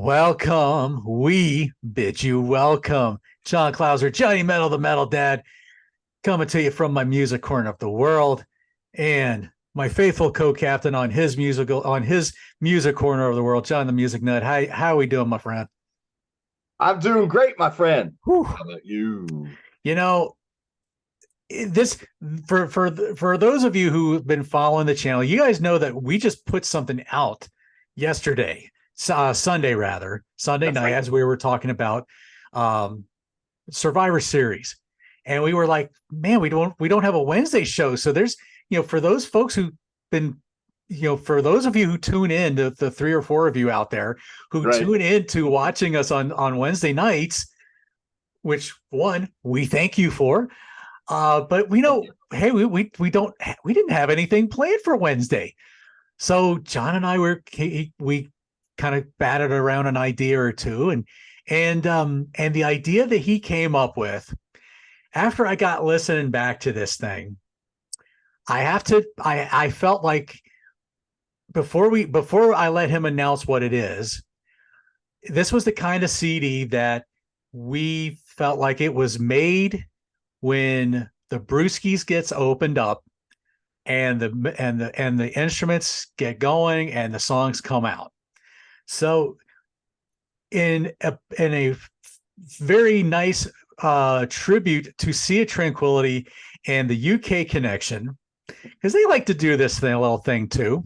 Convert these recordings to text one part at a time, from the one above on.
Welcome. We bid you welcome. John Clauser, Johnny Metal, the Metal Dad, coming to you from my music corner of the world, and my faithful co-captain on his music corner of the world, John the Music Nut. How are we doing, my friend? I'm doing great, my friend. Whew. How about you? You know, this for those of you who've been following the channel, you guys know that we just put something out yesterday, Sunday That's night, right. as we were talking about Survivor Series, and we were like, man, we don't have a Wednesday show, so there's for those folks who've been for those of you who tune in, the three or four of you out there who Right. tune in to watching us on Wednesday nights, which one we thank you for. But we Thank know, you. hey, we didn't have anything planned for Wednesday. So John and I we kind of batted around an idea or two, and the idea that he came up with after I got listening back to this thing, I felt like before I let him announce what it is, this was the kind of CD that we felt like it was made when the Brewskis gets opened up and the instruments get going and the songs come out. So in a very nice tribute to Sea of Tranquility and the UK connection, because they like to do this thing, a little thing too.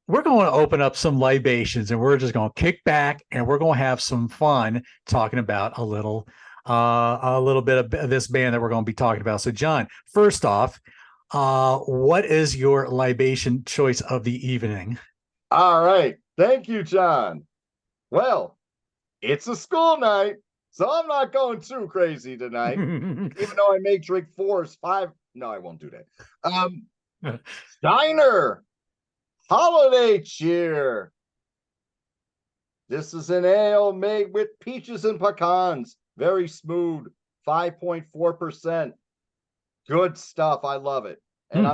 We're going to open up some libations and we're just going to kick back and we're going to have some fun talking about a little bit of this band that we're going to be talking about. So, John, first off, what is your libation choice of the evening? All right. Thank you, John. Well, it's a school night, so I'm not going too crazy tonight, even though I may drink four or five. No, I won't do that. Steiner Holiday Cheer. This is an ale made with peaches and pecans. Very smooth, 5.4%. Good stuff. I love it. And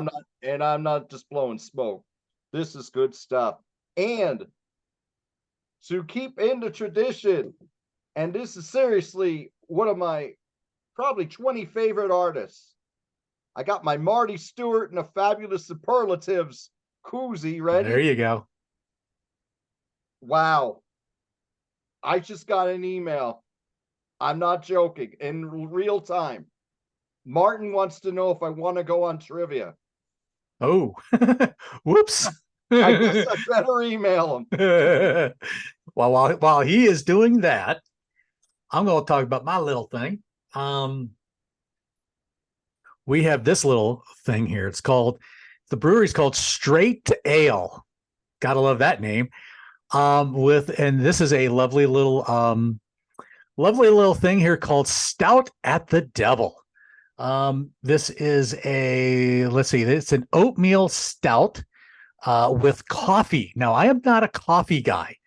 I'm not just blowing smoke. This is good stuff. And to keep in the tradition, and this is seriously one of my probably 20 favorite artists. I got my Marty Stewart and the Fabulous Superlatives koozie There ready. you go. Wow. I just got an email. I'm not joking. In real time. Martin wants to know if I want to go on trivia. Oh, whoops. I guess I better email him. Well, while he is doing that, I'm going to talk about my little thing. We have this little thing here. The brewery's called Straight Ale. Gotta love that name. And this is a lovely little thing here called Stout at the Devil. This is it's an oatmeal stout with coffee. Now, I am not a coffee guy,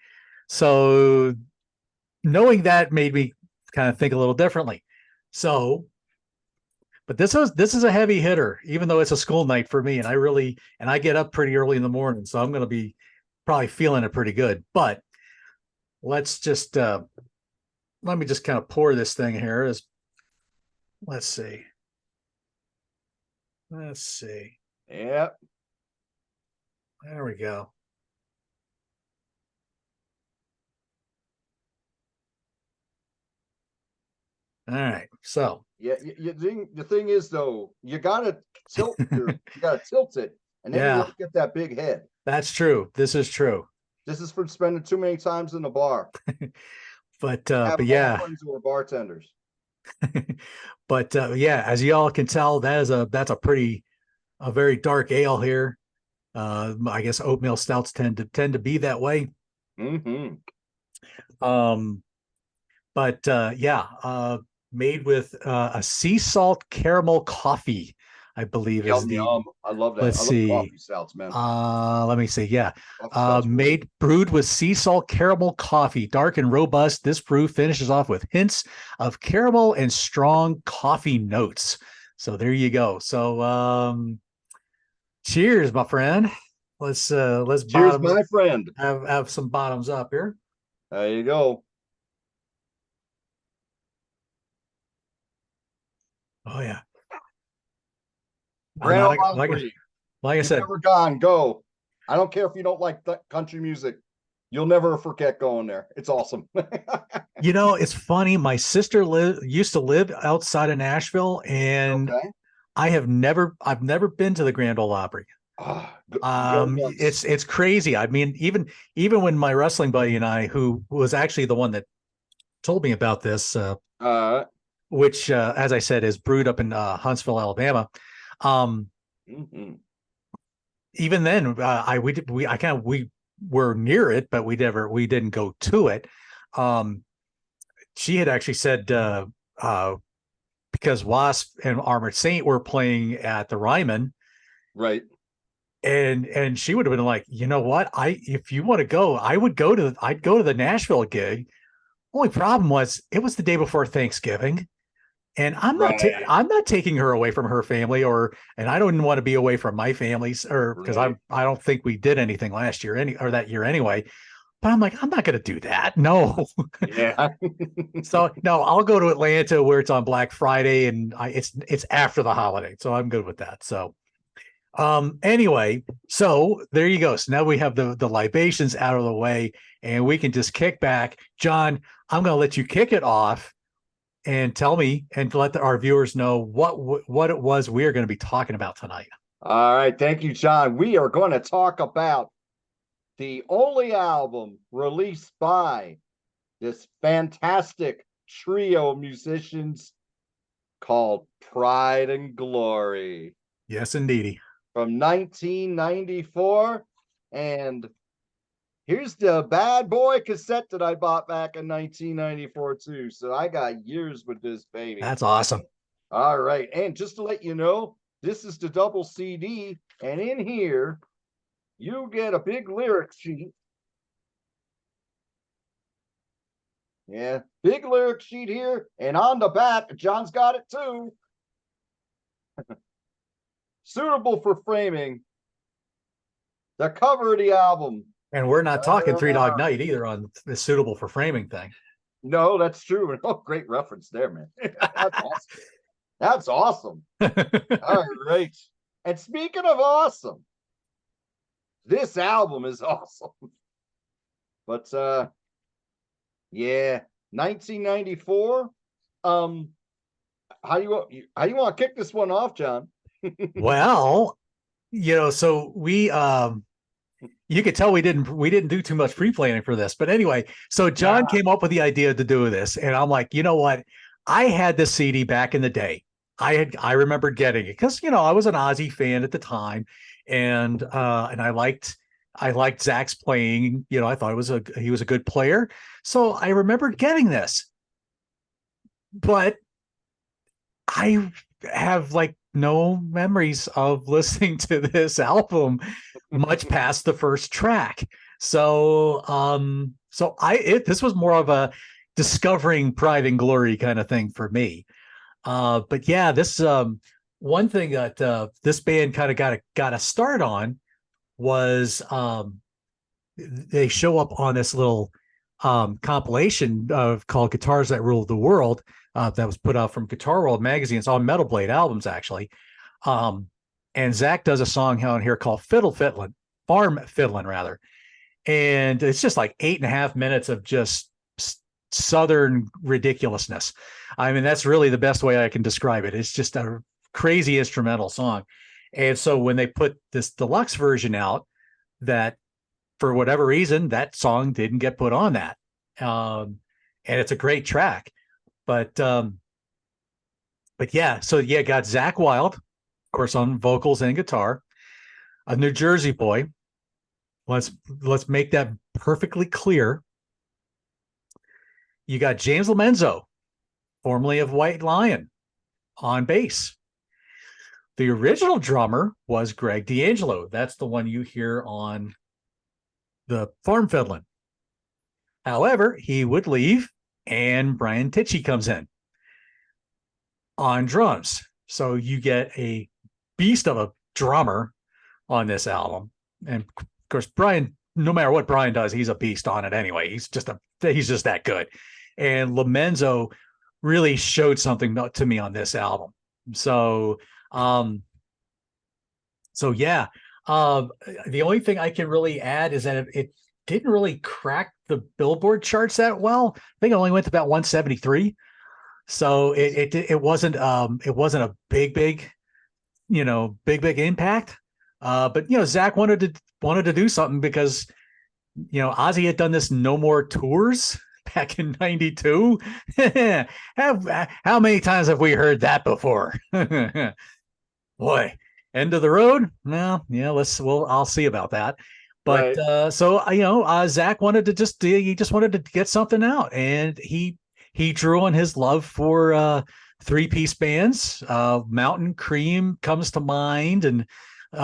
so knowing that made me kind of think a little differently. So, but this is a heavy hitter, even though it's a school night for me, and I get up pretty early in the morning, so I'm going to be probably feeling it pretty good. But let's just let me just kind of pour this thing here. Let's see. Yep. There we go. All right. So Yeah, the thing is though, you gotta tilt it, and then you yeah, won't get that big head. that's true. This is true. This is for spending too many times in the bar. But Have but a lot of yeah, friends who are bartenders. but yeah, as y'all can tell, that's a very dark ale here. I guess oatmeal stouts tend to be that way. Mm-hmm. Um, but yeah, made with a sea salt caramel coffee, I believe is Yum the. yum. I love that. Let's I love see. coffee stouts, man. Let me see. Yeah. Coffee stouts are good. Made brewed with sea salt caramel coffee, dark and robust. This brew finishes off with hints of caramel and strong coffee notes. So there you go. So cheers, my friend. Let's Cheers, bottoms my friend. have some bottoms up here. There you go. Oh yeah. I'm Grand not Ole Opry. like I You've said, never gone. Go. I don't care if you don't like country music. You'll never forget going there. It's awesome. it's funny. My sister used to live outside of Nashville, and Okay. I've never been to the Grand Ole Opry. Go once. It's crazy. I mean, even when my wrestling buddy and I, who was actually the one that told me about this, Uh, which as I said is brewed up in Huntsville, Alabama. Um, mhm. Even then, we were near it, but we didn't go to it. Um, she had actually said because Wasp and Armored Saint were playing at the Ryman, Right. and she would have been like, you know what, if you want to go, I'd go to the Nashville gig. Only problem was it was the day before Thanksgiving, and Right. I'm not taking her away from her family, and I don't want to be away from my family's, or because Right. I don't think we did anything last year or that year anyway. But I'm like, I'm not going to do that. No. Yeah. So no, I'll go to Atlanta where it's on Black Friday, and it's after the holiday, so I'm good with that. So anyway, so there you go. So now we have the libations out of the way, and we can just kick back. John, I'm going to let you kick it off and tell me and let our viewers know what it was we are going to be talking about tonight. All right. Thank you, John. We are going to talk about the only album released by this fantastic trio of musicians called Pride and Glory Yes, indeedy. from 1994. And here's the bad boy cassette that I bought back in 1994, too. So I got years with this baby. That's awesome. All right. And just to let you know, this is the double CD. And in here, you get a big lyric sheet. Yeah, big lyric sheet here. And on the back, John's got it too. Suitable for framing. The cover of the album. And we're not talking Three Dog Night either on the suitable for framing thing. No, that's true. Oh, great reference there, man. That's awesome. That's awesome. All right. And speaking of awesome, this album is awesome. But yeah, 1994. How you want to kick this one off, John? Well, so we you could tell we didn't do too much pre-planning for this. But anyway, so John came up with the idea to do this, and I'm like, you know what? I had this CD back in the day. I remember getting it because I was an Ozzy fan at the time, and I liked Zakk's playing. I thought he was a good player. So I remember getting this. But I have like no memories of listening to this album much past the first track. So this was more of a discovering Pride and Glory kind of thing for me. But yeah, this one thing that this band kind of got a start on was they show up on this little compilation called Guitars That Ruled the World that was put out from Guitar World magazine. It's on Metal Blade albums, actually. And Zakk does a song on here called Farm Fiddlin', rather. And it's just like 8.5 minutes of just Southern ridiculousness. I mean, that's really the best way I can describe it. It's just a crazy instrumental song. And so when they put this deluxe version out, that for whatever reason, that song didn't get put on that. And it's a great track. But yeah, so yeah, got Zakk Wylde, of course, on vocals and guitar, a New Jersey boy. Let's make that perfectly clear. You got James Lomenzo, formerly of White Lion, on bass. The original drummer was Greg D'Angelo. That's the one you hear on the Farm Fiddlin'. However, he would leave, and Brian Tichy comes in on drums. So you get a beast of a drummer on this album. And of course, Brian no matter what Brian does, he's a beast on it anyway. He's just that good. And Lomenzo really showed something to me on this album. So um so yeah. Um the only thing I can really add is that it didn't really crack the Billboard charts that well. I think it only went to about 173. So it wasn't a big big impact. But Zakk wanted to do something because Ozzy had done this No More Tours back in '92. How many times have we heard that before? Boy, end of the road. Well, yeah, I'll see about that. But Right. Zakk wanted to he just wanted to get something out, and he drew on his love for three-piece bands. Mountain Cream comes to mind, and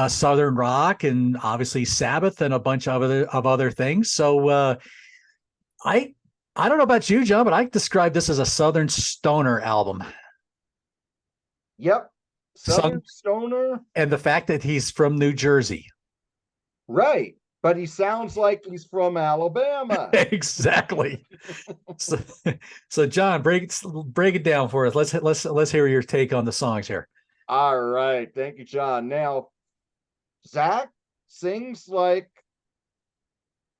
Southern rock, and obviously Sabbath, and a bunch of other things. So I I don't know about you, John, but I describe this as a Southern stoner album. Yep. Sung, Southern Stoner. and the fact that he's from New Jersey. Right. But he sounds like he's from Alabama. Exactly. So, so John, break it down for us. Let's hear your take on the songs here. All right. Thank you, John. Now, Zakk sings like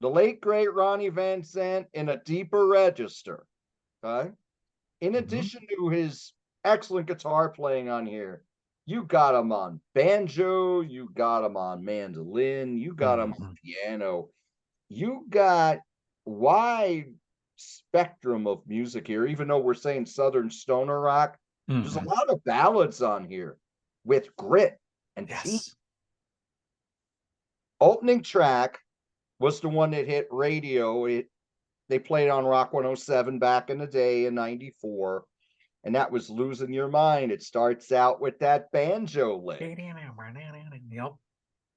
the late great Ronnie Van Zant in a deeper register. Okay. In Mhm. addition to his excellent guitar playing on here, you got him on banjo, you got him on mandolin, you got him on Mhm. piano, you got wide spectrum of music here. Even though we're saying Southern stoner rock, there's a Mhm. lot of ballads on here with grit and teeth. Yes. Opening track was the one that hit radio. They played on Rock 107 back in the day in 94, and that was Losing Your Mind. It starts out with that banjo lick, Yep.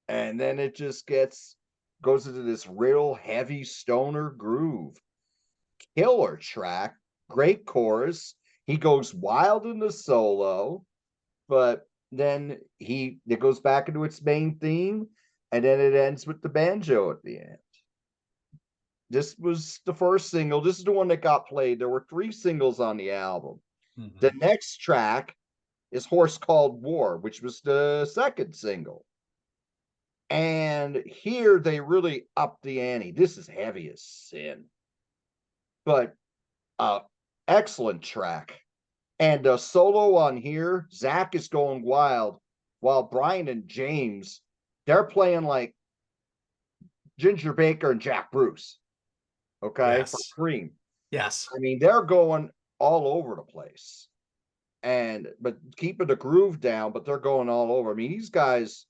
and then it just goes into this real heavy stoner groove. Killer track, great chorus. He goes wild in the solo, but then it goes back into its main theme, and then it ends with the banjo at the end. This was the first single. This is the one that got played. There were 3 singles on the album. The Mhm. next track is Horse Called War, which was the second single. And here they really upped the ante. This is heavy as sin, but uh excellent track. And a solo on here, Zakk is going wild while Brian and James, they're playing like Ginger Baker and Jack Bruce, okay, for Yes. Cream. Yes. I mean, they're going all over the place. And but keeping the groove down, but they're going all over. I mean, these guys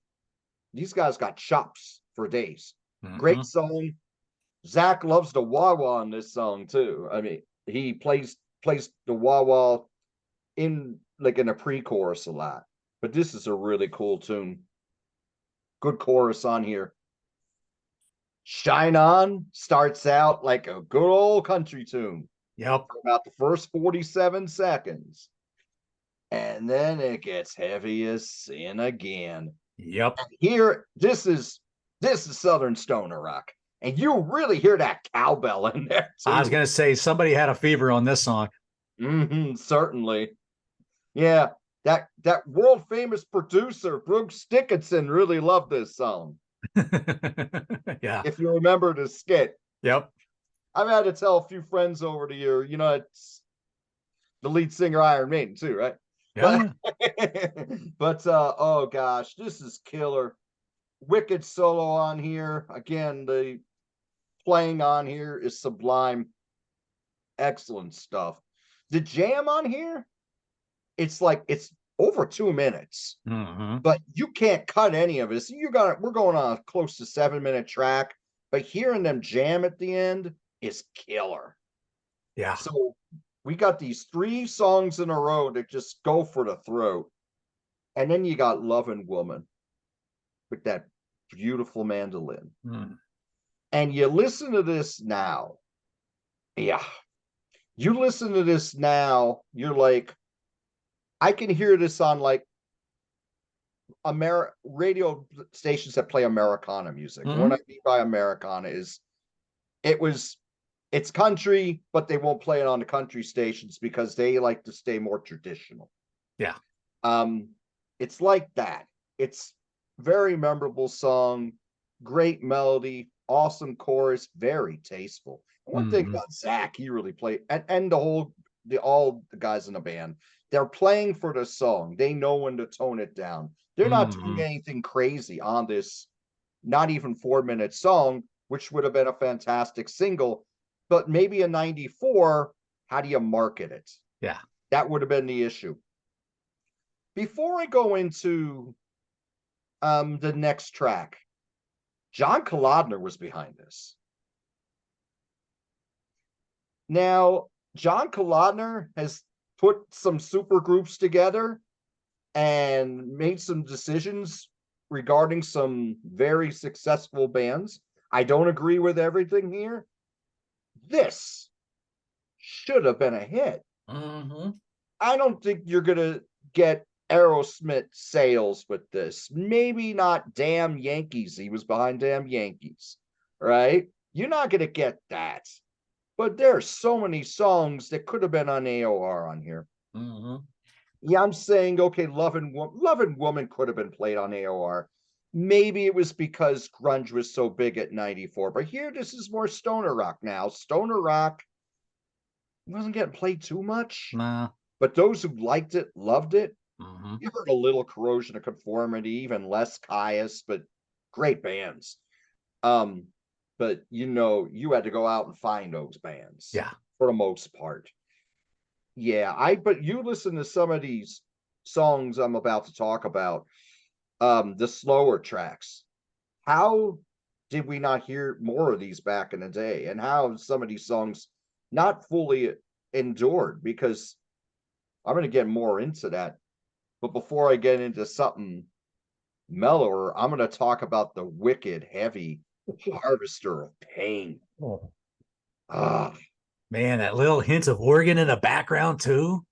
got chops for days. Great Mhm. song. Zakk loves the wah wah on this song too. I mean, he plays the wah wah in a pre-chorus a lot. But this is a really cool tune. Good chorus on here. Shine On starts out like a good old country tune Yep. for about the first 47 seconds. And then it gets heavy as sin again. Yep. Here, this is Southern stoner rock, and you really hear that cowbell in there I was too. gonna say somebody had a fever on this song. Certainly, yeah. That world famous producer Brooks Dickinson really loved this song. Yeah. If you remember the skit, Yep. I've had to tell a few friends over the year. It's the lead singer Iron Maiden too, right? Yeah. But Yeah. oh gosh, this is killer. Wicked solo on here. Again, the playing on here is sublime. Excellent stuff. The jam on here, it's over 2 minutes, Mhm. but you can't cut any of it. So we're going on a close to 7 minute track, but hearing them jam at the end is killer. Yeah. So we got these 3 songs in a row that just go for the throat. And then you got Lovin' Woman with that beautiful mandolin. Mm. And you listen to this now. Yeah. You listen to this now, you're like, I can hear this on like radio stations that play Americana music. Mm-hmm. What I mean by Americana is it's country, but they won't play it on the country stations because they like to stay more traditional. Yeah. Um, it's like that. It's very memorable song, great melody, awesome chorus, very tasteful. One thing Mm-hmm. about Zakk, he really played, and all the guys in the band, they're playing for the song. They know when to tone it down. They're not doing Mm-hmm. anything crazy on this, not even 4 minute song, which would have been a fantastic single. But maybe a 94, how do you market it? Yeah. That would have been the issue. Before I go into the next track, John Kalodner was behind this. Now, John Kalodner has put some super groups together and made some decisions regarding some very successful bands. I don't agree with everything here. This should have been a hit. Mm-hmm. I don't think you're going to get Aerosmith sales with this. Maybe not Damn Yankees. He was behind Damn Yankees, right? You're not going to get that. But there's so many songs that could have been on AOR on here. Mm-hmm. Yeah, I'm saying, okay, Lovin' Woman could have been played on AOR. Maybe it was because grunge was so big at 94. But here, this is more stoner rock now. Stoner rock wasn't getting played too much. Nah. But those who liked it, loved it. Mm-hmm. You heard a little Corrosion of Conformity, even less Caius, but great bands. But you had to go out and find those bands. Yeah. For the most part. Yeah, but you listen to some of these songs I'm about to talk about, the slower tracks. How did we not hear more of these back in the day? And how have some of these songs not fully endured? Because I'm going to get more into that. But before I get into something mellower, I'm going to talk about the wicked heavy Harvester of Pain. Oh. Ah, Man, that little hint of organ in the background too.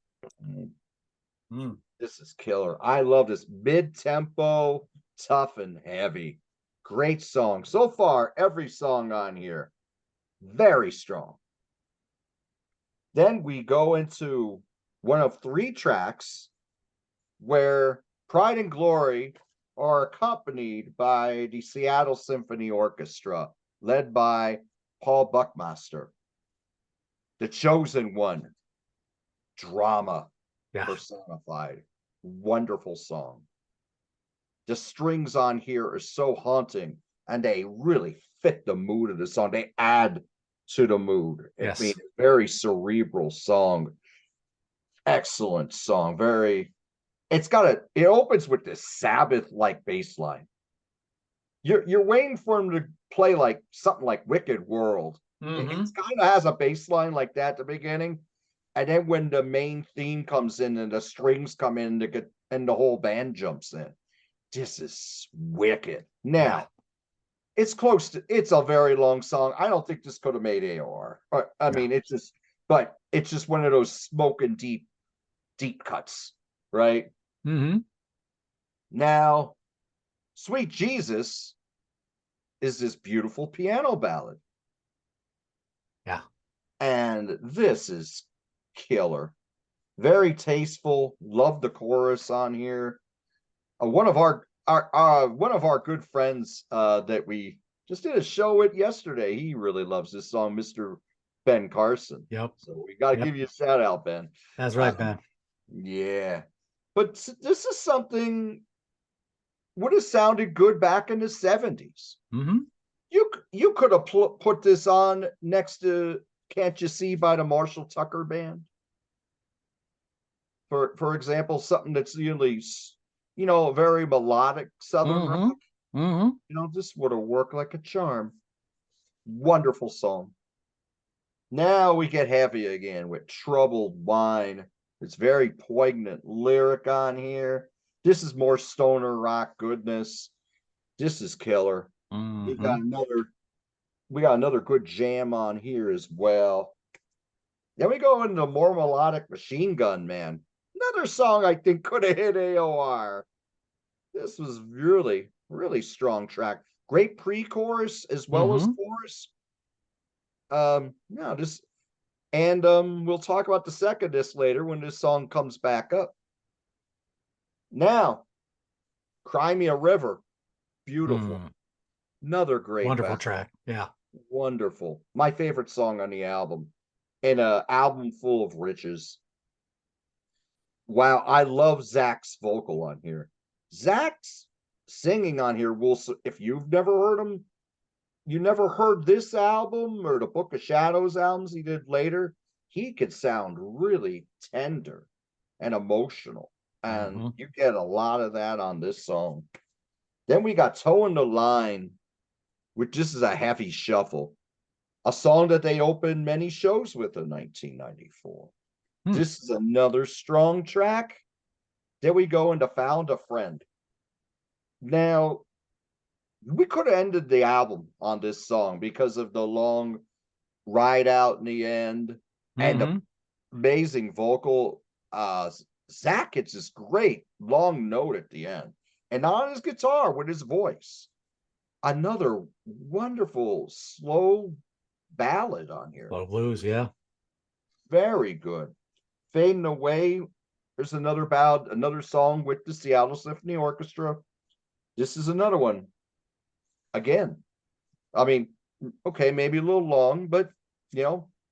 Mm. this is killer. I love this mid-tempo, tough and heavy. Great song. So far, every song on here, very strong. Then we go into one of 3 tracks where Pride and Glory are accompanied by the Seattle Symphony Orchestra, led by Paul Buckmaster. The Chosen One, drama personified. Wonderful song. The strings on here are so haunting, and they really fit the mood of the song. They add to the mood. Yes. I mean, very cerebral song. Excellent song. It opens with this Sabbath-like bass line. You're waiting for him to play like something like Wicked World. Mm-hmm. It kind of has a bass line like that at the beginning. And then when the main theme comes in and the strings come in and the whole band jumps in. This is wicked. Now, it's a very long song. I don't think this could have made AOR. I mean, it's just one of those smoking deep cuts, right? Mm-hmm. Now, Sweet Jesus is this beautiful piano ballad. Yeah. And this is killer. Very tasteful. Love the chorus on here. One of our good friends that we just did a show with yesterday. He really loves this song, Mr. Ben Carson. Yep. So we got to give you a shout out, Ben. That's right, Ben. Yeah. But this is something would have sounded good back in the 70s. Mm-hmm. You could have put this on next to Can't You See by the Marshall Tucker Band. For example, something that's usually very melodic Southern rock. Mm-hmm. This would have worked like a charm. Wonderful song. Now we get heavy again with Troubled Wine. It's very poignant lyric on here. This is more stoner rock goodness. This is killer. Mm-hmm. We got another good jam on here as well. Then we go into more melodic Machine Gun Man. Another song I think could have hit AOR. This was really, really strong track. Great pre-chorus as well as Mm-hmm. chorus. No, just and we'll talk about the second disc later when this song comes back up. Now, Cry Me a River, beautiful. Mm. Another great Wonderful back. track. Yeah. Wonderful. My favorite song on the album. And an album full of riches. Wow, I love Zakk's vocal on here. Zakk's singing on here will, if you've never heard him, you never heard this album or the Book of Shadows albums he did later, he could sound really tender and emotional. And Mm-hmm. you get a lot of that on this song. Then we got Towing the Line, which this is a heavy shuffle, a song that they opened many shows with in 1994. Hmm. This is another strong track. Then we go into Found a Friend. Now, we could have ended the album on this song because of the long ride out in the end and the Mm-hmm. amazing vocal. Zakk gets this great long note at the end, and on his guitar with his voice. Another wonderful slow ballad on here. Slow blues. Yeah. Very good. Fading Away. There's another ballad, another song with the Seattle Symphony Orchestra. This is another one. Again, I mean, okay, maybe a little long, but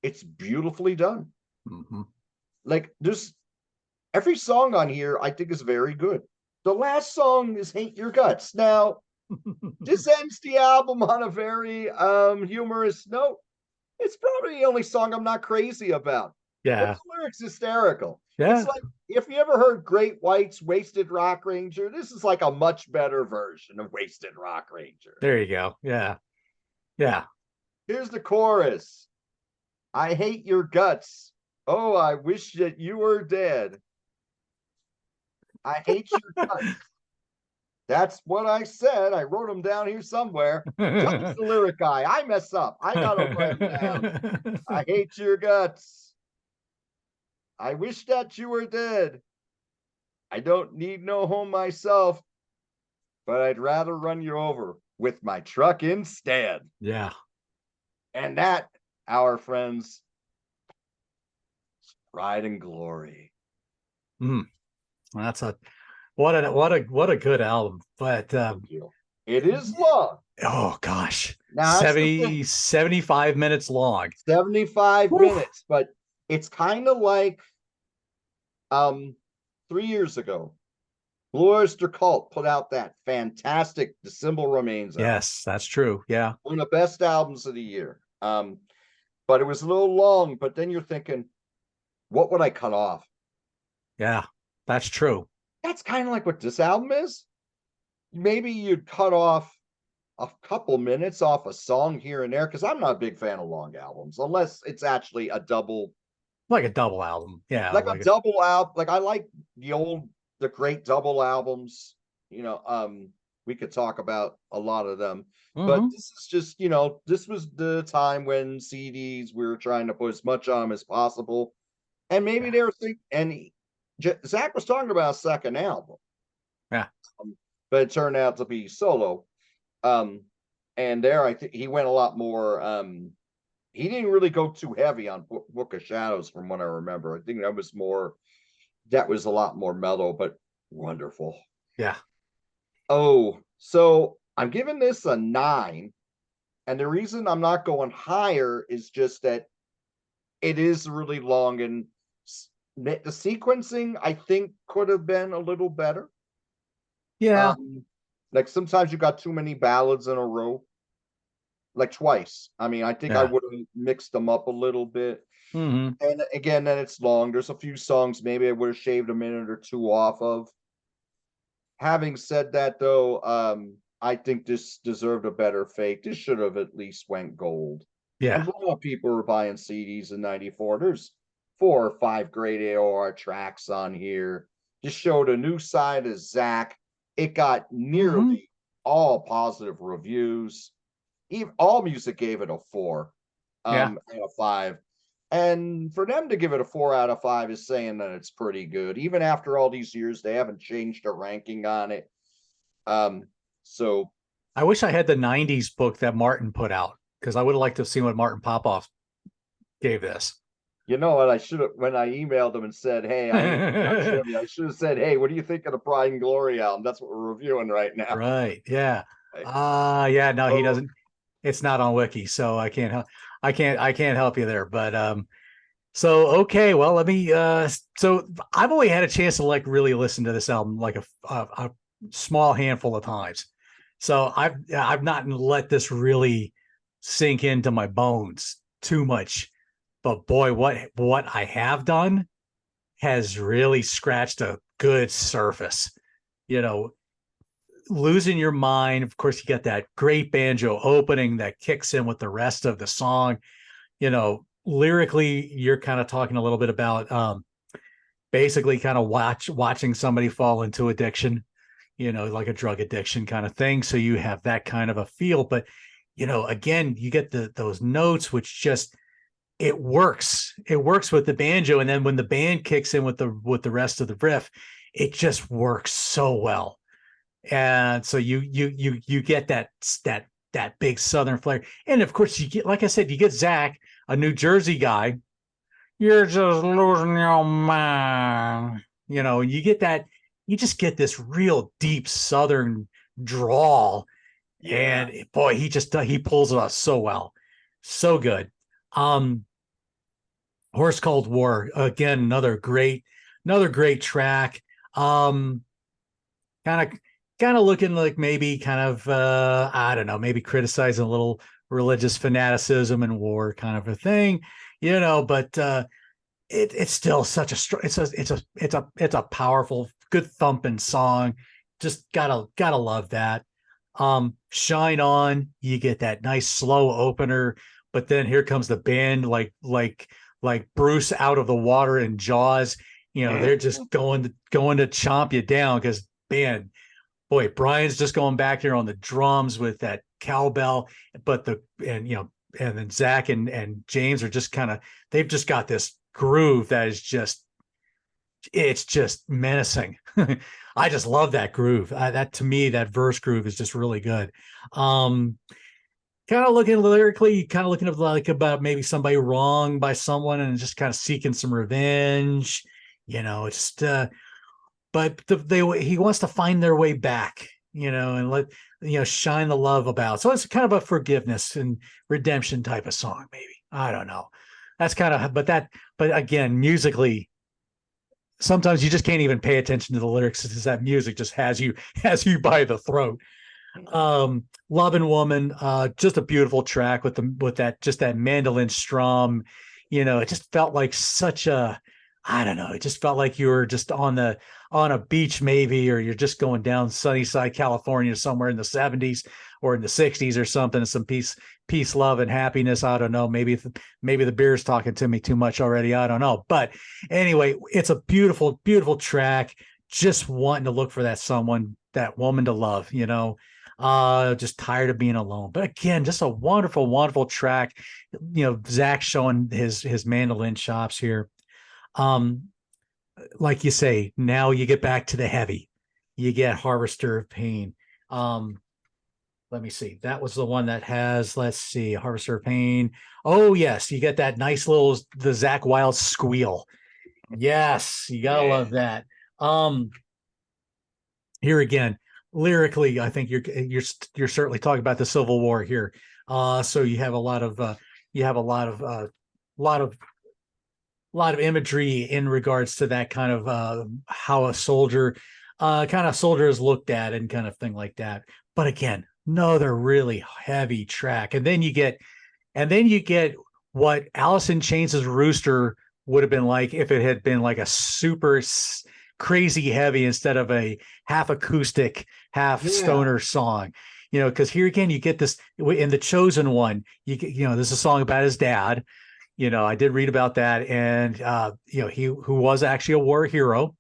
it's beautifully done. Mm-hmm. Like there's every song on here I think is very good. The last song is Hate Your Guts. Now, this ends the album on a very humorous note. It's probably the only song I'm not crazy about. But Yeah. the lyrics hysterical. It's Yeah. like if you ever heard Great White's Wasted Rock Ranger, this is like a much better version of Wasted Rock Ranger. There you go. Yeah. Yeah. Here's the chorus. I hate your guts. Oh, I wish that you were dead. I hate your guts. That's what I said. I wrote them down here somewhere. John's the lyric guy. I mess up. I gotta write them down. I hate your guts. I wish that you were dead. I don't need no home myself, but I'd rather run you over with my truck instead. Yeah. And that, our friends, Pride and Glory. Mm. That's a what a good album. But It is long. oh gosh. Now that's the thing. 75 minutes long. 75 Woo. minutes, but it's kind of like 3 years ago. Blue Oyster Cult put out that fantastic The Symbol Remains album. Yes, that's true. Yeah. One of the best albums of the year. But it was a little long, but then you're thinking, what would I cut off? Yeah. That's true. That's kind of like what this album is. Maybe you'd cut off a couple minutes off a song here and there, because I'm not a big fan of long albums, unless it's actually a double, Like a double album. Yeah. like a double album. Like I like the great double albums. We could talk about a lot of them, but Mhm. this is just, this was the time when CDs we were trying to put as much on them as possible, and maybe Yeah. they were thinking. And Zakk was talking about a second album, Yeah. but it turned out to be solo. Um, and there, I think he went a lot more. He didn't really go too heavy on Book of Shadows, from what I remember. I think that was a lot more mellow, but wonderful. Yeah. Oh, so I'm giving this a 9. And the reason I'm not going higher is just that it is really long, and the sequencing I think could have been a little better. Yeah. Like sometimes you got too many ballads in a row, like twice. I mean, I think I Yeah. would have mixed them up a little bit. Hmm. And again, then it's long. There's a few songs maybe I would have shaved a minute or two off of. Having said that, though, I think this deserved a better fate. This should have at least went gold. And Yeah. a lot of people were buying CDs in '94. There's 4 or 5 great AOR tracks on here. Just showed a new side of Zakk. It got Hmm. nearly all positive reviews. Even All Music gave it a 4 Yeah. out of 5. And for them to give it a 4 out of 5 is saying that it's pretty good. Even after all these years, they haven't changed a ranking on it. So I wish I had the 90s book that Martin put out, because I would have liked to have seen what Martin Popoff gave this. you know what? I should have, when I emailed them and said, "Hey, I need trivia," I should have said, "Hey, what do you think of the Pride and Glory album?" That's what we're reviewing right now. Right. Yeah. Hey, Yeah, no, he so doesn't. It's not on Wiki, so I can't help. I can't help you there. But so okay, well, let me. So I've only had a chance to like really listen to this album like a small handful of times. So I've not let this really sink into my bones too much. But boy, what I have done has really scratched a good surface. You know, losing your mind. Of course, you get that great banjo opening that kicks in with the rest of the song. You know, lyrically, you're kind of talking a little bit about basically kind of watching somebody fall into addiction, you know, like a drug addiction kind of thing. So you have that kind of a feel. But, you know, again, you get those notes, which just it works. It works with the banjo. And then when the band kicks in with the rest of the riff, it just works so well. And so you get that big southern flair. And of course you get, like I said, you get Zakk, a New Jersey guy. You're just losing your mind. You know, you get that, you just get this real deep southern drawl. yeah, And boy, he pulls it off so well. So good. Um Horse Called War, again, another great track. Um kind of kind of looking like maybe kind of I don't know, maybe criticizing a little religious fanaticism and war kind of a thing, you know, but it's still such a it's a powerful, good thumping song. Just gotta love that. Shine On, you get that nice slow opener, but then here comes the band like Bruce out of the water in Jaws. You know, they're just going to chomp you down because man, boy, Brian's just going back there on the drums with that cowbell, but and then Zakk and James are just kind of, they've just got this groove that is just, it's just menacing. I just love that groove. That to me, that verse groove is just really good. Um, Kind of looking lyrically, kind of looking at like about maybe somebody wronged by someone and just kind of seeking some revenge. You know, it's but he wants to find their way back, you know, and let, you know, shine the love about. So it's kind of a forgiveness and redemption type of song, maybe. I don't know. That's kind of, but again, musically, sometimes you just can't even pay attention to the lyrics because that music just has you by the throat. Love and Woman, just a beautiful track with that mandolin strum. You know, it just felt like such a, I don't know, it just felt like you were just on a beach maybe, or you're just going down Sunnyside, California, somewhere in the 70s or in the 60s or something, some peace, love, and happiness. I don't know. Maybe the beer's talking to me too much already. I don't know. But anyway, it's a beautiful, beautiful track. Just wanting to look for that woman to love, you know. Just tired of being alone. But again, just a wonderful, wonderful track. You know, Zakk showing his mandolin chops here. Um, like you say, now you get back to the heavy. You get Harvester of Pain. Um, Let me see. That was the one that has, let's see, Harvester of Pain. Oh, yes, you get that nice the Zakk Wylde squeal. Yes, you gotta yeah. love that. Um, Here again, lyrically, I think you're certainly talking about the Civil War here. So you have a lot of lot of imagery in regards to that kind of how a soldier is looked at and kind of thing like that. But again, another really heavy track. And then you get what Alice in Chains' Rooster would have been like if it had been like a super crazy heavy instead of a half acoustic, half Yeah. stoner song. You know, because here again, you get this in The Chosen One. You know, this is a song about his dad. You know, I did read about that, and you know, he who was actually a war hero,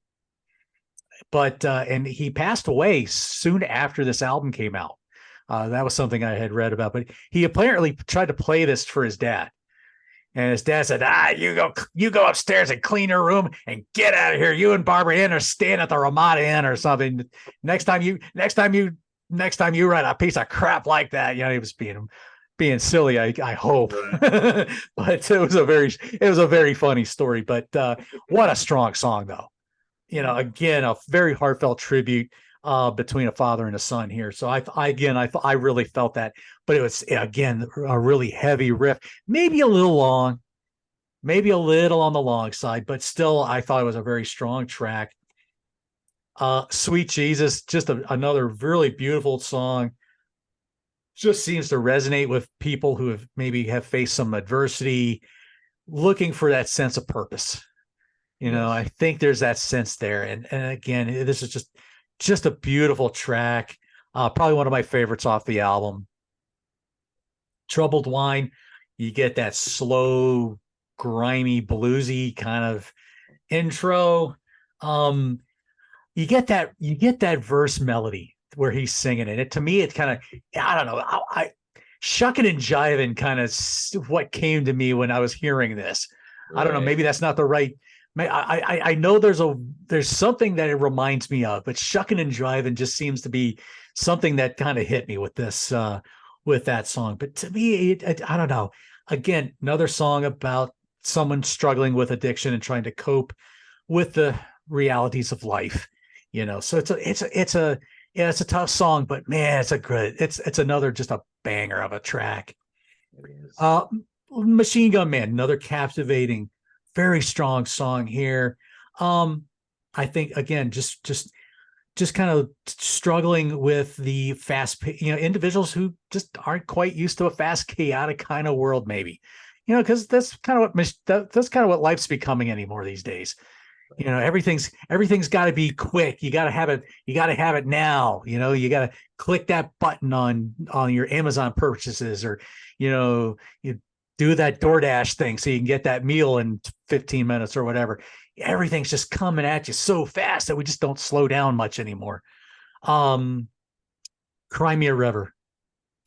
but and he passed away soon after this album came out. That was something I had read about, but he apparently tried to play this for his dad, And his dad said, you go upstairs and clean your room and get out of here. You and Barbara Ann are staying at the Ramada Inn or something. Next time you write a piece of crap like that, he was being silly. I hope, Right. but it was a very funny story. But what a strong song, though. Again, a very heartfelt tribute between a father and a son here. So I really felt that, but it was again a really heavy riff, maybe a little long, maybe a little on the long side, but still I thought it was a very strong track. Sweet Jesus, just another really beautiful song. Just seems to resonate with people who have faced some adversity, looking for that sense of purpose. Yes. I think there's that sense there. And again, this is just a beautiful track. Probably one of my favorites off the album. Troubled Wine, you get that slow, grimy, bluesy kind of intro. You get that verse melody where he's singing it. To me, it kind of, I don't know, I shucking and jiving kind of what came to me when I was hearing this. I don't know, maybe that's not the right. I know there's something that it reminds me of, but shucking and jiving just seems to be something that kind of hit me with this with that song. But to me, I don't know. Again, another song about someone struggling with addiction and trying to cope with the realities of life. So it's a tough song, but man, it's another just a banger of a track. Machine Gun Man, another captivating, very strong song here. I think again, just kind of struggling with the fast, individuals who just aren't quite used to a fast, chaotic kind of world, maybe, because that's kind of what life's becoming anymore these days. Everything's got to be quick. You got to have it now. You got to click that button on your Amazon purchases, or you do that DoorDash thing so you can get that meal in 15 minutes or whatever. Everything's just coming at you so fast that we just don't slow down much anymore. Cry Me a River,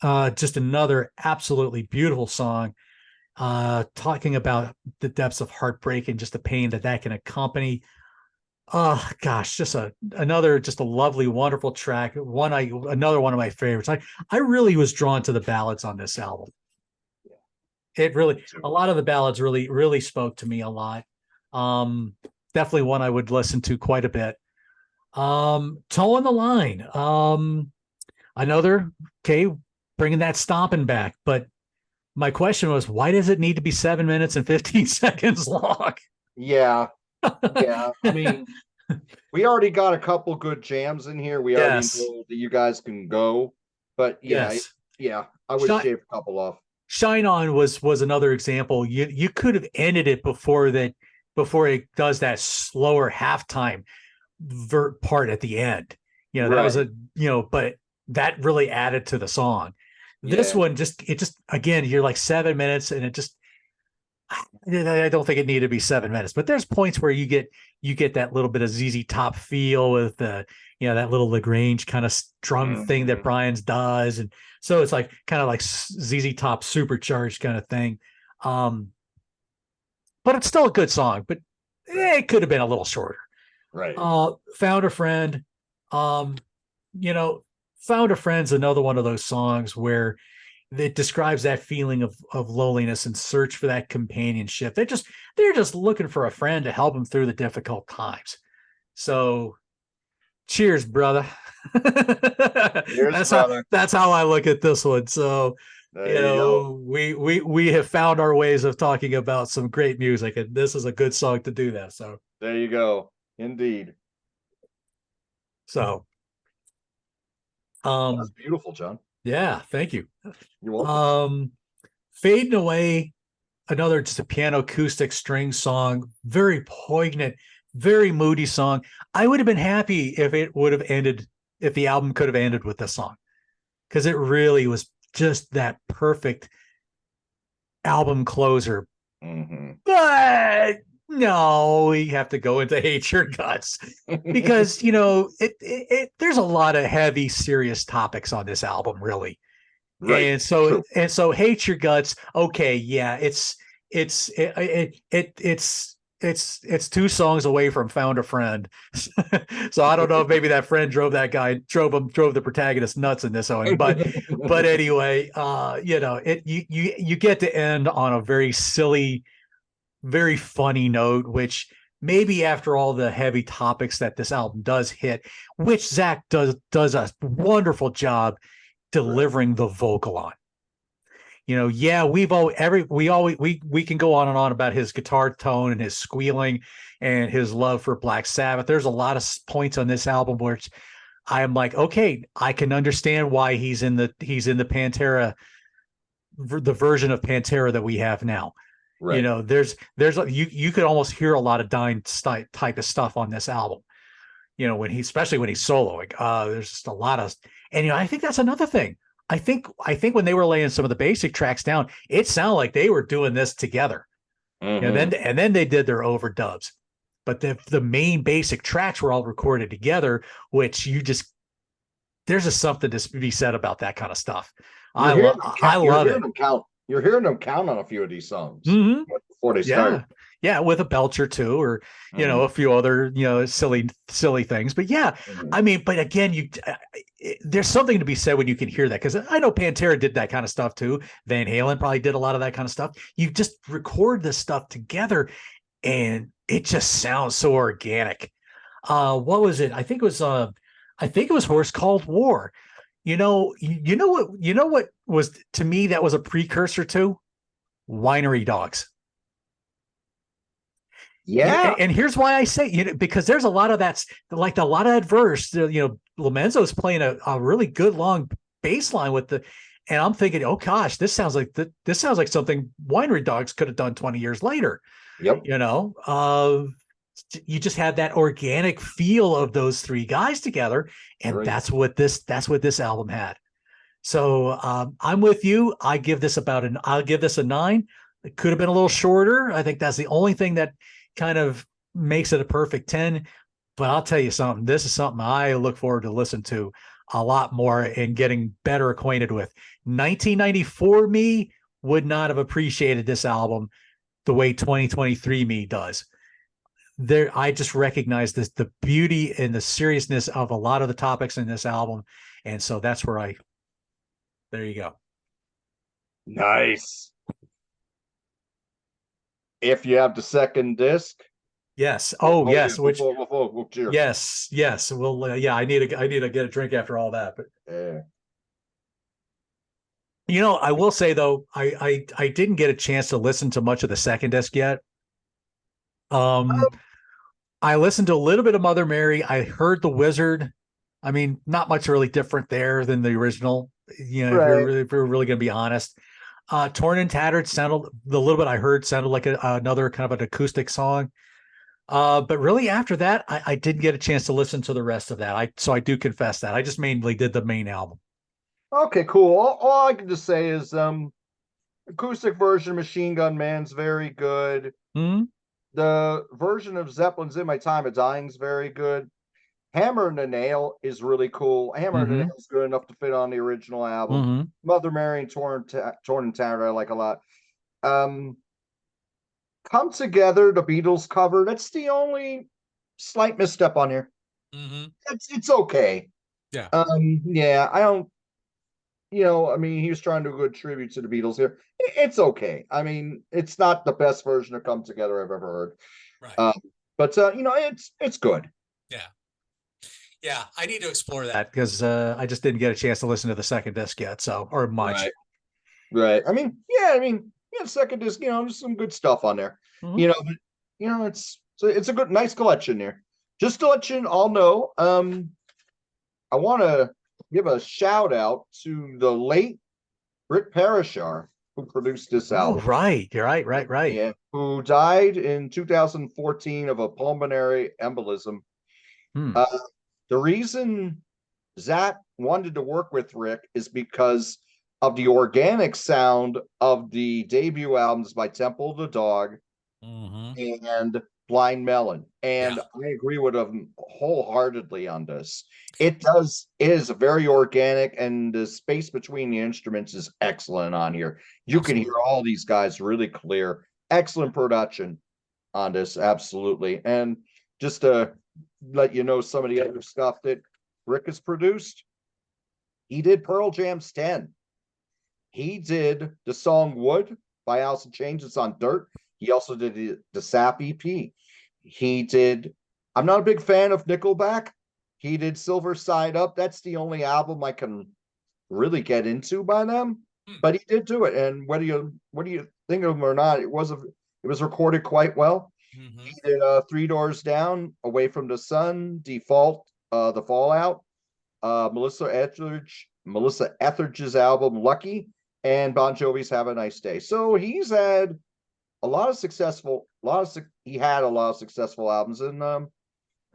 just another absolutely beautiful song, talking about the depths of heartbreak and just the pain that can accompany. Oh gosh, another a lovely, wonderful track. Another one of my favorites. I really was drawn to the ballads on this album. It really, a lot of the ballads really spoke to me a lot. Definitely one I would listen to quite a bit. Toe on the Line. Another, okay, bringing that stomping back. But my question was, why does it need to be 7 minutes and 15 seconds long? Yeah. Yeah. I mean, we already got a couple good jams in here. We already know that you guys can go. But yeah, I would shave a couple off. Shine On was another example. You could have ended it before it does that slower halftime part at the end. That was but that really added to the song. This one again, you're like 7 minutes, and I don't think it needed to be 7 minutes, but there's points where you get that little bit of ZZ Top feel with the that little Lagrange kind of drum thing that Brian's does, and so it's like kind of like ZZ Top supercharged kind of thing. But it's still a good song, but it could have been a little shorter. Right. Found a Friend. Found a Friend's another one of those songs where it describes that feeling of loneliness and search for that companionship. They're just looking for a friend to help them through the difficult times. So cheers, brother. Cheers, that's how I look at this one. So we have found our ways of talking about some great music, and this is a good song to do that. So there you go. Indeed. So that's beautiful, John. Yeah, thank you. You're welcome. Fading Away, another just a piano acoustic string song, very poignant, very moody song. I would have been happy if the album could have ended with this song, because it really was just that perfect album closer. But no, we have to go into Hate Your Guts, because there's a lot of heavy, serious topics on this album, really. Right. And so Hate Your Guts, okay, yeah, it's it's two songs away from Found a Friend. So I don't know if maybe that friend drove the protagonist nuts in this one, but anyway, you get to end on a very silly, very funny note, which maybe after all the heavy topics that this album does hit, which Zakk does a wonderful job delivering the vocal on. Yeah, we can go on and on about his guitar tone and his squealing and his love for Black Sabbath. There's a lot of points on this album where I'm like, okay, I can understand why he's in the Pantera, the version of Pantera that we have now. Right. You could almost hear a lot of Dine type of stuff on this album. Especially when he's soloing, there's just a lot of, and I think that's another thing. I think when they were laying some of the basic tracks down, it sounded like they were doing this together. Then they did their overdubs, but the main basic tracks were all recorded together, which there's just something to be said about that kind of stuff. I love it. You're hearing them count on a few of these songs before they start. Yeah, with a belch or two, or a few other silly things. But yeah, I mean, but again, there's something to be said when you can hear that, because I know Pantera did that kind of stuff too. Van Halen probably did a lot of that kind of stuff. You just record this stuff together, and it just sounds so organic. What was it? I think it was Horse Called War. You know what was, to me, that was a precursor to Winery Dogs. Yeah. And here's why I say, because there's a lot of that, like a lot of that verse, Lomenzo is playing a really good long bass line and I'm thinking, oh gosh, this sounds like something Winery Dogs could have done 20 years later. Yep. You just have that organic feel of those three guys together, and that's what this album had. So I'm with you. I'll give this a 9. It could have been a little shorter. I think that's the only thing that kind of makes it a perfect 10. But I'll tell you something. This is something I look forward to listen to a lot more and getting better acquainted with. 1994 me would not have appreciated this album the way 2023 me does. I just recognize the beauty and the seriousness of a lot of the topics in this album. And so that's where there you go. Nice. If you have the second disc. Yes. Oh, yes. Cheers. Yes. Well, I need to get a drink after all that, but I will say though, I didn't get a chance to listen to much of the second disc yet. I listened to a little bit of Mother Mary. I heard The Wizard. I mean, not much really different there than the original, if you're really going to be honest. Torn and Tattered sounded, the little bit I heard sounded like another kind of an acoustic song. But really after that, I didn't get a chance to listen to the rest of that. So I do confess that. I just mainly did the main album. Okay, cool. All I can just say is acoustic version of Machine Gun Man's very good. Mm-hmm. The version of Zeppelin's In My Time of Dying is very good. Hammer and the Nail is really cool. Hammer and the Nail is good enough to fit on the original album. Mother Mary and Torn and Tattered I like a lot. Come Together, the Beatles cover. That's the only slight misstep on here. It's okay. Yeah. I don't. I mean, he was trying to do a good tribute to the Beatles here. It's okay. I mean, it's not the best version of Come Together I've ever heard. Right. But it's good. Yeah, I need to explore that because I just didn't get a chance to listen to the second disc yet, or much. Right. I mean, second disc, there's some good stuff on there. It's a good, nice collection here. Just to let you all know, I want to give a shout out to the late Britt Parashar, who produced this album. Oh, right. You're right. Yeah, who died in 2014 of a pulmonary embolism. The reason Zakk wanted to work with Rick is because of the organic sound of the debut albums by Temple of the Dog and Blind Melon. And I agree with him wholeheartedly on this. It is very organic, and the space between the instruments is excellent on here. You can hear all these guys really clear. excellent production on this, absolutely. And just to let you know some of the other stuff that Rick has produced, he did Pearl Jam's 10. He did the song Wood by Alice in Chains. It's on Dirt. He also did the Sap EP. He did, I'm not a big fan of Nickelback. He did Silver Side Up. That's the only album I can really get into by them. But he did do it. And whether you think of him or not, it was recorded quite well. Mm-hmm. He did Three Doors Down, Away from the Sun, Default, The Fallout, Melissa Etheridge's album Lucky, and Bon Jovi's Have a Nice Day. So he's had a lot of successful albums, and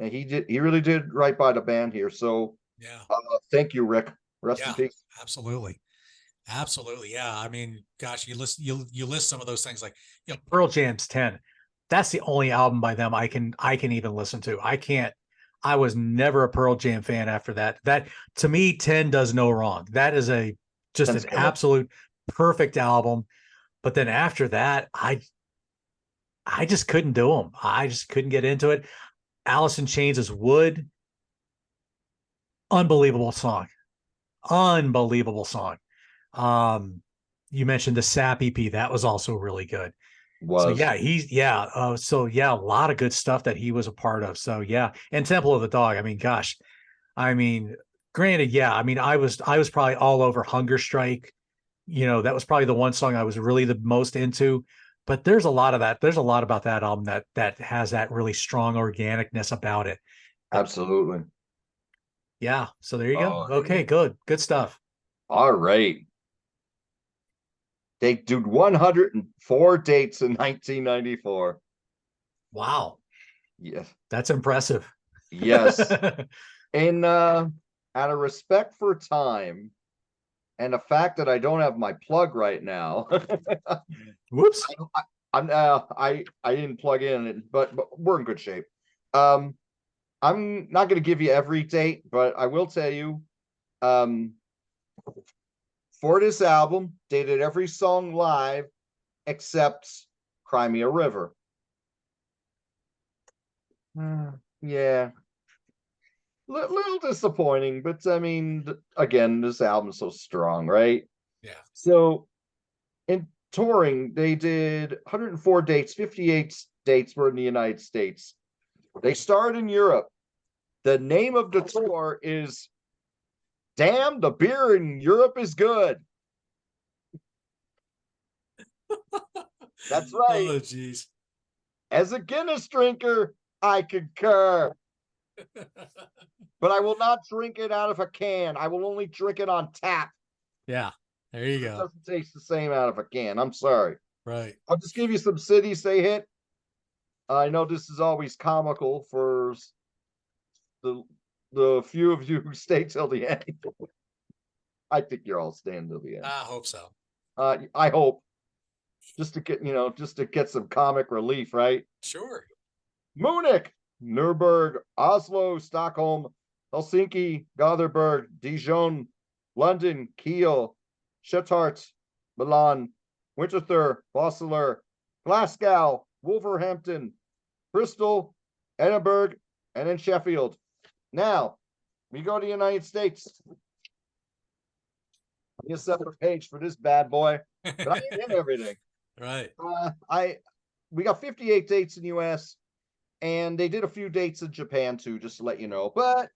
he really did right by the band here. So yeah, thank you, Rick. Rest in peace. Absolutely. Yeah. I mean, gosh, you list some of those things like, Pearl Jam's 10. That's the only album by them I can even listen to. I was never a Pearl Jam fan after that. That, to me, 10 does no wrong. That is just an absolute perfect album. But then after that, I just couldn't do them. I just couldn't get into it. Alice in Chains' Wood, unbelievable song. You mentioned the Sap EP. That was also really good. So yeah, a lot of good stuff that he was a part of. So yeah, and Temple of the Dog. I mean, gosh, granted, yeah, I was probably all over Hunger Strike. That was probably the one song I was really the most into. But there's a lot of that. There's a lot about that album that has that really strong organicness about it. Absolutely. Yeah. So there you go. Okay, good stuff. All right. They did 104 dates in 1994. Wow. Yes. That's impressive. Yes. And out of respect for time and the fact that I don't have my plug right now. Whoops. I didn't plug in, but we're in good shape. I'm not going to give you every date, but I will tell you, for this album, they did every song live except Crimea River. Yeah. Little disappointing, but I mean, again, this album's so strong, right? Yeah. So in touring, they did 104 dates, 58 dates were in the United States. They starred in Europe. The name of the tour is Damn, the Beer in Europe is Good. That's right. Oh, geez. As a Guinness drinker, I concur. But I will not drink it out of a can. I will only drink it on tap. Yeah, there you go. It doesn't taste the same out of a can. I'm sorry. Right. I'll just give you some cities they hit. I know this is always comical for the few of you who stay till the end. I think you're all staying till the end. I hope so. I hope. Just to get some comic relief, right? Sure. Munich, Nuremberg, Oslo, Stockholm, Helsinki, Gothenburg, Dijon, London, Kiel, Stuttgart, Milan, Winterthur, Basel, Glasgow, Wolverhampton, Bristol, Edinburgh, and then Sheffield. Now, we go to the United States. A separate page for this bad boy, but I ain't in everything. Right. We got 58 dates in the US, and they did a few dates in Japan too, just to let you know. But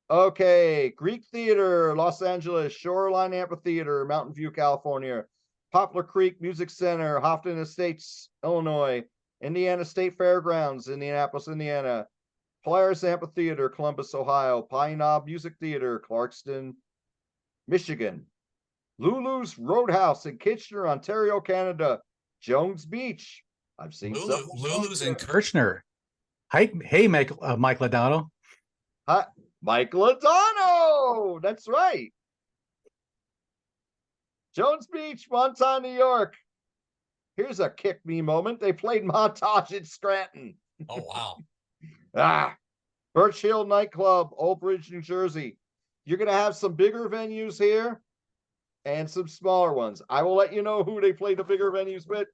okay, Greek Theater, Los Angeles, Shoreline Amphitheater, Mountain View, California, Poplar Creek Music Center, Houghton Estates, Illinois, Indiana State Fairgrounds, Indianapolis, Indiana, Polaris Amphitheater, Columbus, Ohio, Pine Knob Music Theater, Clarkston, Michigan, Lulu's Roadhouse in Kitchener, Ontario, Canada, Jones Beach. I've seen Lulu's in Kirchner. Hey, Mike Ladano. Hi, Mike Ladano. That's right. Jones Beach, Montauk, New York. Here's a kick me moment. They played Montage in Scranton. Oh, wow. Birch Hill Nightclub, Old Bridge, New Jersey. You're going to have some bigger venues here and some smaller ones. I will let you know who they play the bigger venues with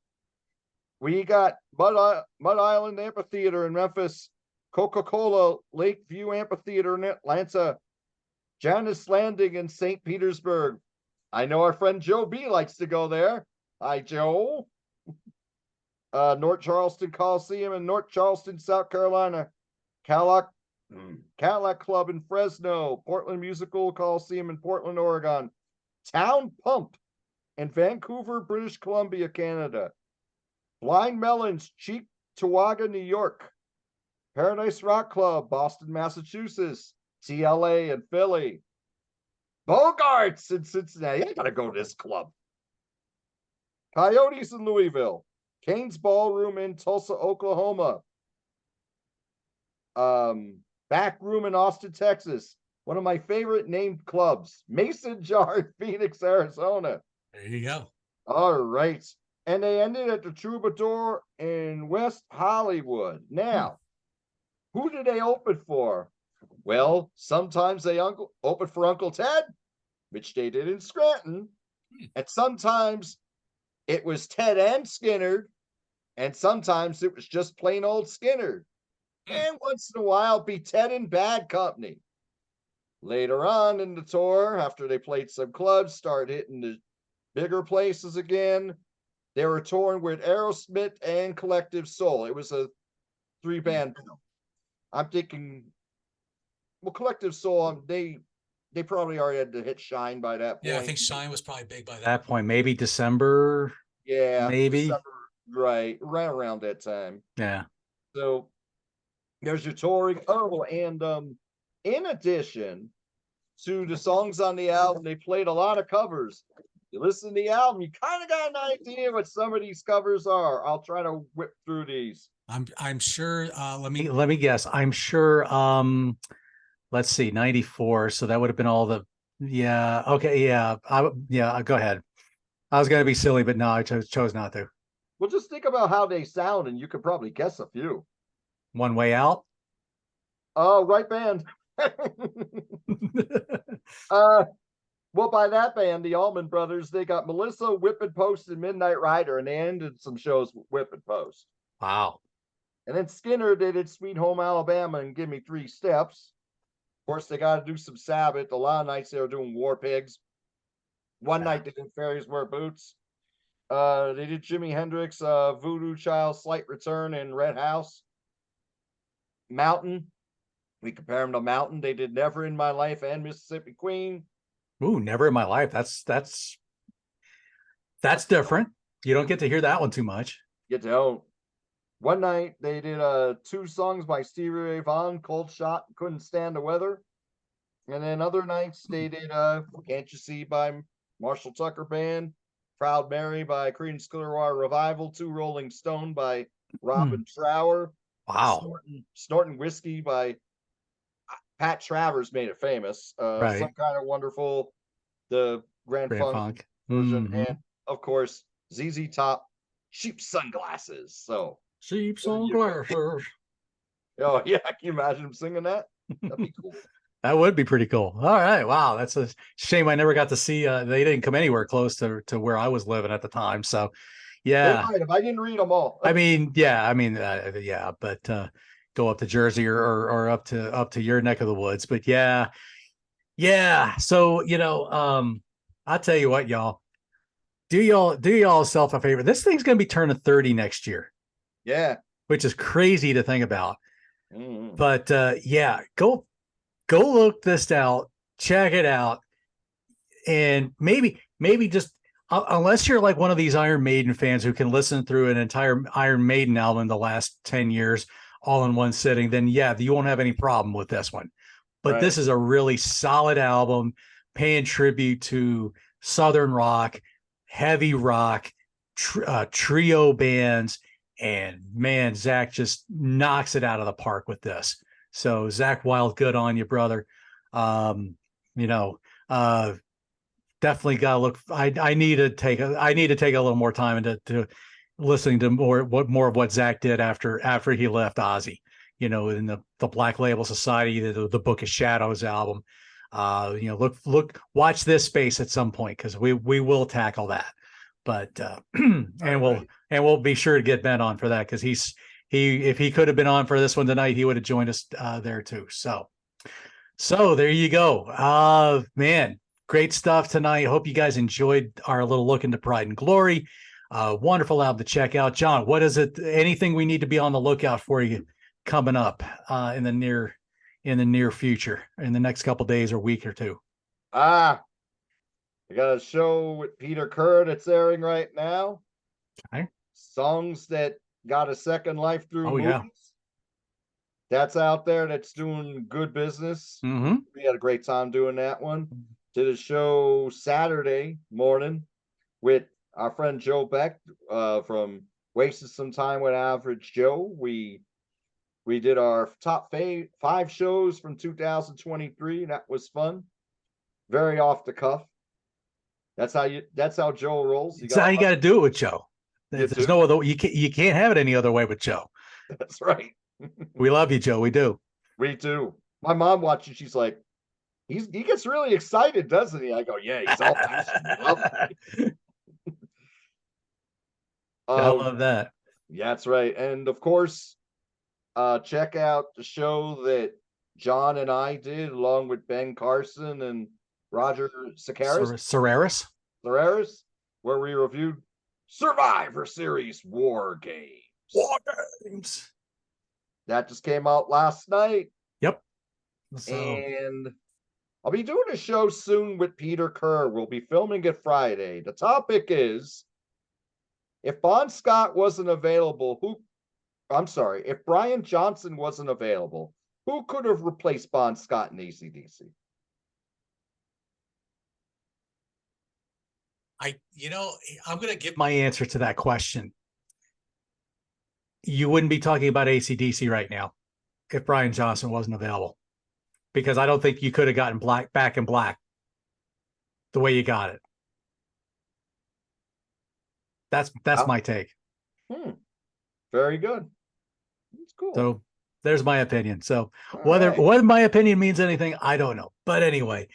We got Mud Island Amphitheater in Memphis, Coca-Cola Lakeview Amphitheater in Atlanta, Janus Landing in St. Petersburg. I know our friend Joe B likes to go there. Hi, Joe. North Charleston Coliseum in North Charleston, South Carolina, Cadillac Club in Fresno, Portland Musical Coliseum in Portland, Oregon, Town Pump in Vancouver, British Columbia, Canada, Blind Melons, Cheektowaga, New York, Paradise Rock Club, Boston, Massachusetts, TLA in Philly, Bogarts in Cincinnati. I gotta go to this club. Coyotes in Louisville, Kane's Ballroom in Tulsa, Oklahoma, Back Room in Austin, Texas. One of my favorite named clubs, Mason Jar in Phoenix, Arizona. There you go. All right. And they ended at the Troubadour in West Hollywood. Now, who did they open for? Well, sometimes they open for Uncle Ted, which they did in Scranton. And sometimes it was Ted and Skinner. And sometimes it was just plain old Skinner. And once in a while, be Ted and Bad Company. Later on in the tour, after they played some clubs, started hitting the bigger places again, they were touring with Aerosmith and Collective Soul. It was a 3-band bill. I'm thinking, well, Collective Soul, they probably already had to hit Shine by that point. Yeah, I think Shine was probably big by that That point, maybe December. Yeah, maybe. December, right around that time. Yeah. So there's your touring. Oh, and in addition to the songs on the album, they played a lot of covers. You listen to the album, you kind of got an idea what some of these covers are. I'll try to whip through these. I'm sure. Let me guess. I'm sure. Let's see, 94. So that would have been all the. Yeah. Okay. Yeah. Go ahead. I was gonna be silly, but no, I chose not to. Well, just think about how they sound, and you could probably guess a few. One Way Out. Oh, right band. Well, by that band, the Allman Brothers, they got Melissa, Whippin' Post, and Midnight Rider, and they ended some shows with Whippin' Post. Wow. And then Skinner, they did Sweet Home Alabama and Give Me 3 Steps. Of course, they got to do some Sabbath. A lot of nights they were doing War Pigs. One night they did Fairies Wear Boots. They did Jimi Hendrix, Voodoo Child, Slight Return, and Red House. Mountain. We compare them to Mountain. They did Never in My Life and Mississippi Queen. Ooh, Never in My Life. That's different. You don't get to hear that one too much. You don't. One night they did 2 songs by Stevie Ray Vaughan, Cold Shot, Couldn't Stand the Weather. And then other nights they did Can't You See by Marshall Tucker Band, Proud Mary by Creedence Clearwater Revival, 2 Rolling Stone by Robin Trower. Wow. Snorting Whiskey by Pat Travers made it famous. Right. Some Kind of Wonderful, the Grand Funk version, and of course ZZ Top, Cheap Sunglasses. So Cheap Sunglasses. Oh yeah, can you imagine him singing that? That'd be cool. That would be pretty cool. All right, wow, that's a shame I never got to see. They didn't come anywhere close to where I was living at the time. So, yeah, they might have. I didn't read them all. I mean, yeah, but go up to Jersey or up to your neck of the woods. But yeah. So I'll tell you what, y'all. Do y'all yourself a favor? This thing's gonna be turning 30 next year. Yeah, which is crazy to think about. But yeah, go look this out, check it out, and maybe just unless you're like one of these Iron Maiden fans who can listen through an entire Iron Maiden album in the last 10 years all in one sitting, then yeah, you won't have any problem with this one. But This is a really solid album paying tribute to Southern rock, heavy rock, trio bands. And man, Zakk just knocks it out of the park with this. So Zakk Wylde, good on you, brother. Definitely got to look. I need to take a little more time into listening to more of what Zakk did after he left Ozzy. In the Black Label Society, the Book of Shadows album. Watch this space at some point because we will tackle that. But we'll be sure to get Ben on for that, because if he could have been on for this one tonight, he would have joined us there too. So there you go. Man, great stuff tonight. Hope you guys enjoyed our little look into Pride and Glory. Wonderful album to check out. John, what is it? Anything we need to be on the lookout for you coming up in the near future, in the next couple days or week or two? I got a show with Peter Kerr that's airing right now. Okay. Songs that got a second life through movies. Yeah. That's out there. That's doing good business. Mm-hmm. We had a great time doing that one. Did a show Saturday morning with our friend Joe Beck from Wasted Some Time with Average Joe. We did our top 5 shows from 2023. That was fun. Very off the cuff. That's how Joe rolls. That's how you got to do it with Joe. There's no other. You can't have it any other way with Joe. That's right. We love you, Joe. We do. We do. My mom watches. She's like, he gets really excited, doesn't he? I go, yeah, he's all passionate. I love that. Yeah, that's right. And of course, check out the show that John and I did along with Ben Carson and Roger Serraris, where we reviewed Survivor Series War Games. That just came out last night. Yep. And I'll be doing a show soon with Peter Kerr. We'll be filming it Friday. The topic is, if Bon Scott wasn't available, if Brian Johnson wasn't available, who could have replaced Bon Scott in AC/DC? I'm going to give my answer to that question. You wouldn't be talking about AC/DC right now if Brian Johnson wasn't available, because I don't think you could have gotten Back in Black the way you got it. That's my take. Very good. That's cool. So there's my opinion. So whether my opinion means anything, I don't know. But anyway,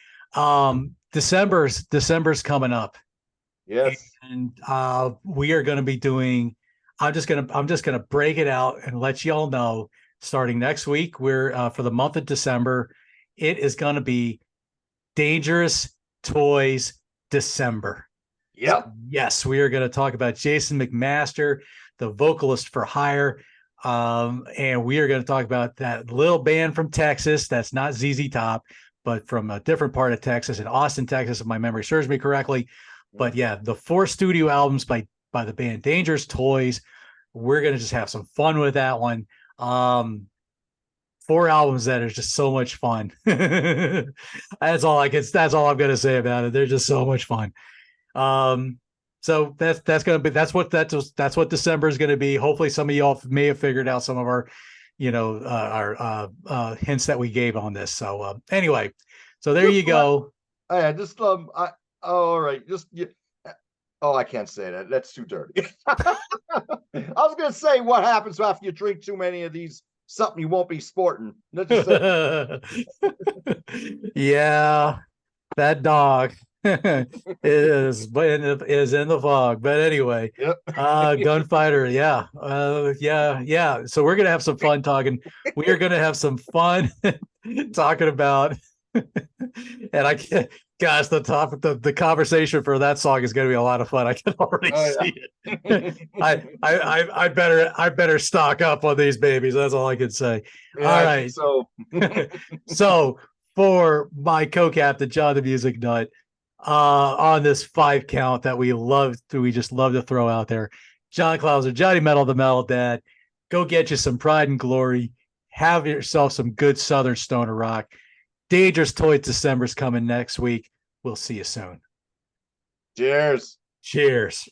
December's coming up. Yes. And we are going to be doing, I'm just going to break it out and let you all know, starting next week, we're for the month of December, it is going to be Dangerous Toys December. Yep. Yes, we are going to talk about Jason McMaster, the vocalist for Hire. And we are going to talk about that little band from Texas that's not ZZ Top, but from a different part of Texas, in Austin, Texas, if my memory serves me correctly. But yeah, the 4 studio albums by the band Dangerous Toys. We're going to just have some fun with that one. 4 albums that are just so much fun. That's all I'm going to say about it. They're just so much fun. So that's what December is going to be. Hopefully some of y'all may have figured out some of our, our hints that we gave on this. So anyway, so there you go. All right. I can't say that. That's too dirty. I was going to say, what happens after you drink too many of these? Something you won't be sporting. Yeah, that dog is in the fog. But anyway, yep. Gunfighter. Yeah. So we're going to have some fun talking. We are going to have some fun talking about, and I can't. Gosh, the conversation for that song is going to be a lot of fun. I can already see it. I better stock up on these babies. That's all I can say. Yeah, all right. So, so for my co-captain, John the Music Nut, on this 5 count that we just love to throw out there, John Clauser, Johnny Metal, the Metal Dad, go get you some Pride and Glory. Have yourself some good Southern stoner rock. Dangerous Toys December's coming next week. We'll see you soon. Cheers. Cheers.